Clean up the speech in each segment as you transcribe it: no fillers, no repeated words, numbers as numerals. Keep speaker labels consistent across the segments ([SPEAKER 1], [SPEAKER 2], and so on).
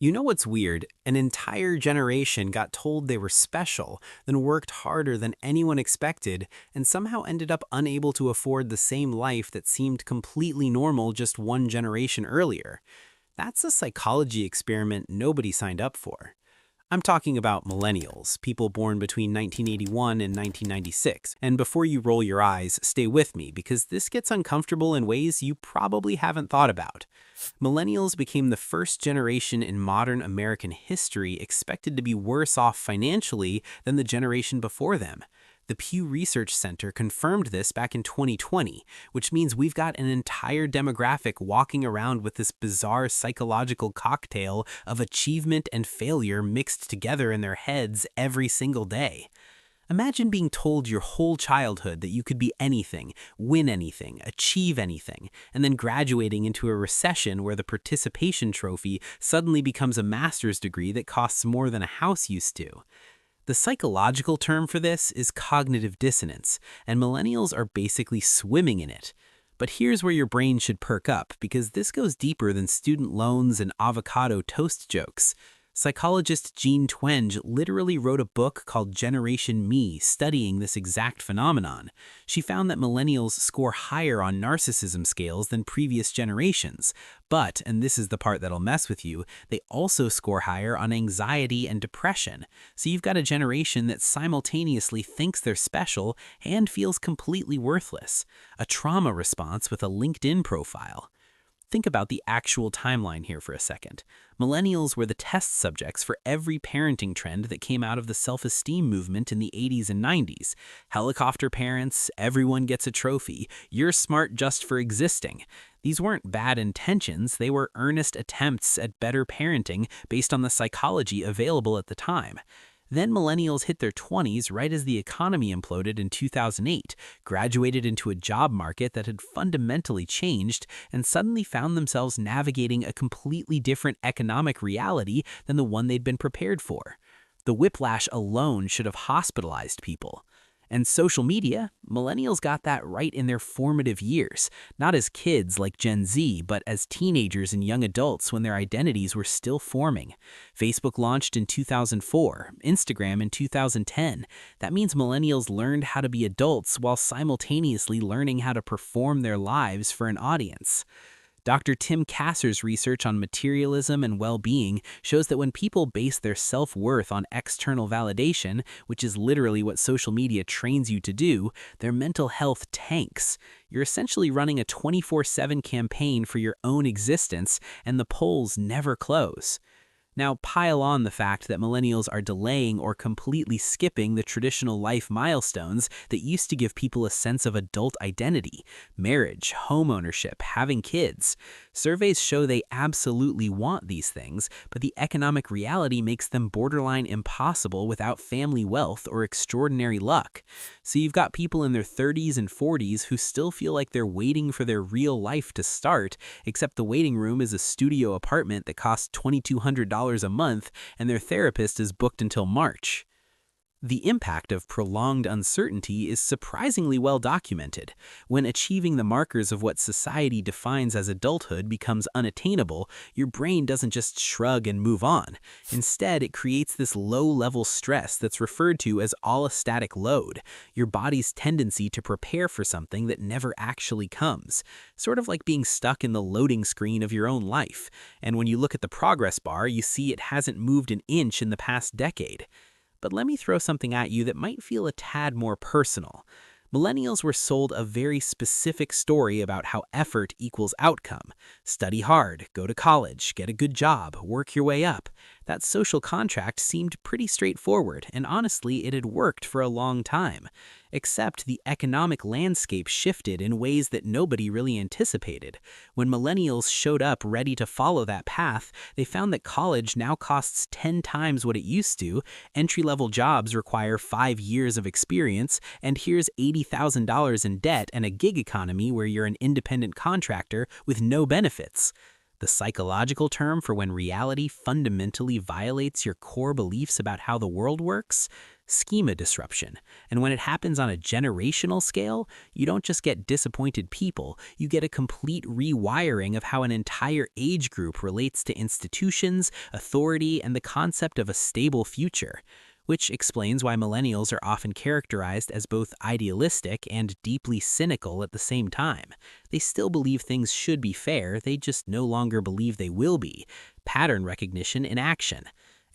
[SPEAKER 1] You know what's weird? An entire generation got told they were special, then worked harder than anyone expected, and somehow ended up unable to afford the same life that seemed completely normal just one generation earlier. That's a psychology experiment nobody signed up for. I'm talking about millennials, people born between 1981 and 1996. And before you roll your eyes, stay with me because this gets uncomfortable in ways you probably haven't thought about. Millennials became the first generation in modern American history expected to be worse off financially than the generation before them. The Pew Research Center confirmed this back in 2020, which means we've got an entire demographic walking around with this bizarre psychological cocktail of achievement and failure mixed together in their heads every single day. Imagine being told your whole childhood that you could be anything, win anything, achieve anything, and then graduating into a recession where the participation trophy suddenly becomes a master's degree that costs more than a house used to. The psychological term for this is cognitive dissonance, and millennials are basically swimming in it. But here's where your brain should perk up, because this goes deeper than student loans and avocado toast jokes. Psychologist Jean Twenge literally wrote a book called Generation Me studying this exact phenomenon. She found that millennials score higher on narcissism scales than previous generations, but, and this is the part that'll mess with you, they also score higher on anxiety and depression. So you've got a generation that simultaneously thinks they're special and feels completely worthless. A trauma response with a LinkedIn profile. Think about the actual timeline here for a second. Millennials were the test subjects for every parenting trend that came out of the self-esteem movement in the 80s and 90s. Helicopter parents, everyone gets a trophy, you're smart just for existing. These weren't bad intentions, they were earnest attempts at better parenting based on the psychology available at the time. Then millennials hit their 20s right as the economy imploded in 2008, graduated into a job market that had fundamentally changed, and suddenly found themselves navigating a completely different economic reality than the one they'd been prepared for. The whiplash alone should have hospitalized people. And social media, millennials got that right in their formative years, not as kids like Gen Z, but as teenagers and young adults when their identities were still forming. Facebook launched in 2004, Instagram in 2010. That means millennials learned how to be adults while simultaneously learning how to perform their lives for an audience. Dr. Tim Kasser's research on materialism and well-being shows that when people base their self-worth on external validation, which is literally what social media trains you to do, their mental health tanks. You're essentially running a 24/7 campaign for your own existence, and the polls never close. Now pile on the fact that millennials are delaying or completely skipping the traditional life milestones that used to give people a sense of adult identity: marriage, homeownership, having kids. Surveys show they absolutely want these things, but the economic reality makes them borderline impossible without family wealth or extraordinary luck. So you've got people in their 30s and 40s who still feel like they're waiting for their real life to start, except the waiting room is a studio apartment that costs $2,200 a month, and their therapist is booked until March. The impact of prolonged uncertainty is surprisingly well documented. When achieving the markers of what society defines as adulthood becomes unattainable, your brain doesn't just shrug and move on. Instead, it creates this low-level stress that's referred to as allostatic load, your body's tendency to prepare for something that never actually comes, sort of like being stuck in the loading screen of your own life. And when you look at the progress bar, you see it hasn't moved an inch in the past decade. But let me throw something at you that might feel a tad more personal. Millennials were sold a very specific story about how effort equals outcome. Study hard, go to college, get a good job, work your way up. That social contract seemed pretty straightforward, and honestly, it had worked for a long time. Except the economic landscape shifted in ways that nobody really anticipated. When millennials showed up ready to follow that path, they found that college now costs 10 times what it used to, entry-level jobs require 5 years of experience, and here's $80,000 in debt and a gig economy where you're an independent contractor with no benefits. the psychological term for when reality fundamentally violates your core beliefs about how the world works? Schema disruption. And when it happens on a generational scale, you don't just get disappointed people, you get a complete rewiring of how an entire age group relates to institutions, authority, and the concept of a stable future. Which explains why millennials are often characterized as both idealistic and deeply cynical at the same time. They still believe things should be fair, they just no longer believe they will be. Pattern recognition in action.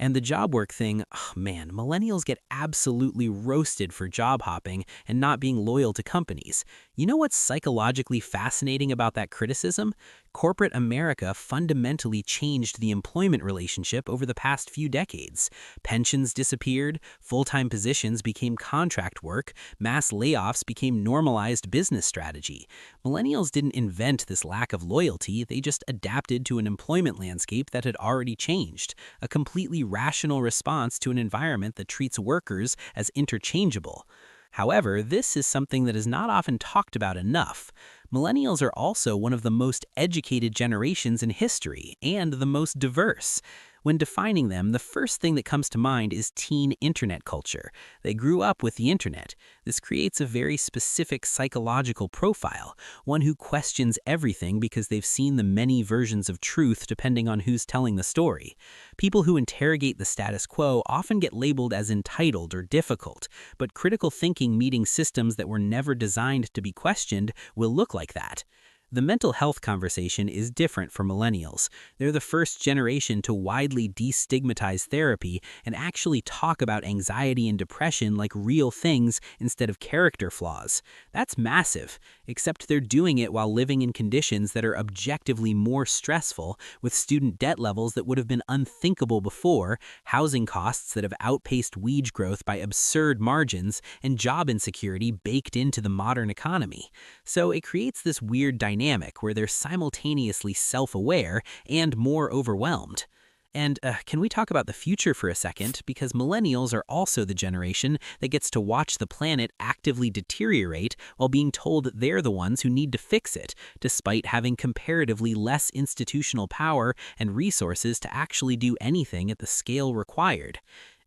[SPEAKER 1] And the job work thing, oh man, millennials get absolutely roasted for job hopping and not being loyal to companies. You know what's psychologically fascinating about that criticism? Corporate America fundamentally changed the employment relationship over the past few decades. Pensions disappeared, full-time positions became contract work, mass layoffs became normalized business strategy. Millennials didn't invent this lack of loyalty, they just adapted to an employment landscape that had already changed, a completely rational response to an environment that treats workers as interchangeable. However, this is something that is not often talked about enough. Millennials are also one of the most educated generations in history and the most diverse. When defining them, the first thing that comes to mind is teen internet culture. They grew up with the internet. This creates a very specific psychological profile, one who questions everything because they've seen the many versions of truth depending on who's telling the story. People who interrogate the status quo often get labeled as entitled or difficult, but critical thinking meeting systems that were never designed to be questioned will look like that. The mental health conversation is different for millennials. They're the first generation to widely destigmatize therapy and actually talk about anxiety and depression like real things instead of character flaws. That's massive, except they're doing it while living in conditions that are objectively more stressful, with student debt levels that would have been unthinkable before, housing costs that have outpaced wage growth by absurd margins, and job insecurity baked into the modern economy. So it creates this weird dynamic where they're simultaneously self-aware and more overwhelmed. And can we talk about the future for a second? Because millennials are also the generation that gets to watch the planet actively deteriorate while being told that they're the ones who need to fix it, despite having comparatively less institutional power and resources to actually do anything at the scale required.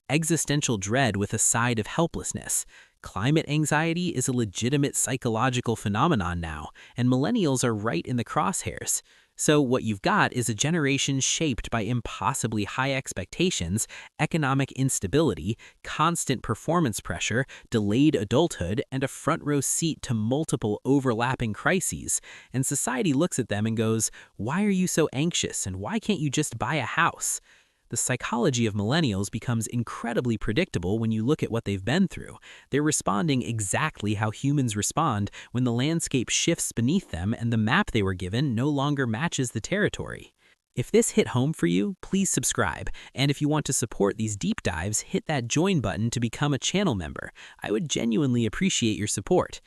[SPEAKER 1] Existential dread with a side of helplessness. Climate anxiety is a legitimate psychological phenomenon now, and millennials are right in the crosshairs. So what you've got is a generation shaped by impossibly high expectations, economic instability, constant performance pressure, delayed adulthood, and a front-row seat to multiple overlapping crises. And society looks at them and goes, "Why are you so anxious, and why can't you just buy a house?" The psychology of millennials becomes incredibly predictable when you look at what they've been through. They're responding exactly how humans respond when the landscape shifts beneath them and the map they were given no longer matches the territory. If this hit home for you, please subscribe. And if you want to support these deep dives, hit that join button to become a channel member. I would genuinely appreciate your support.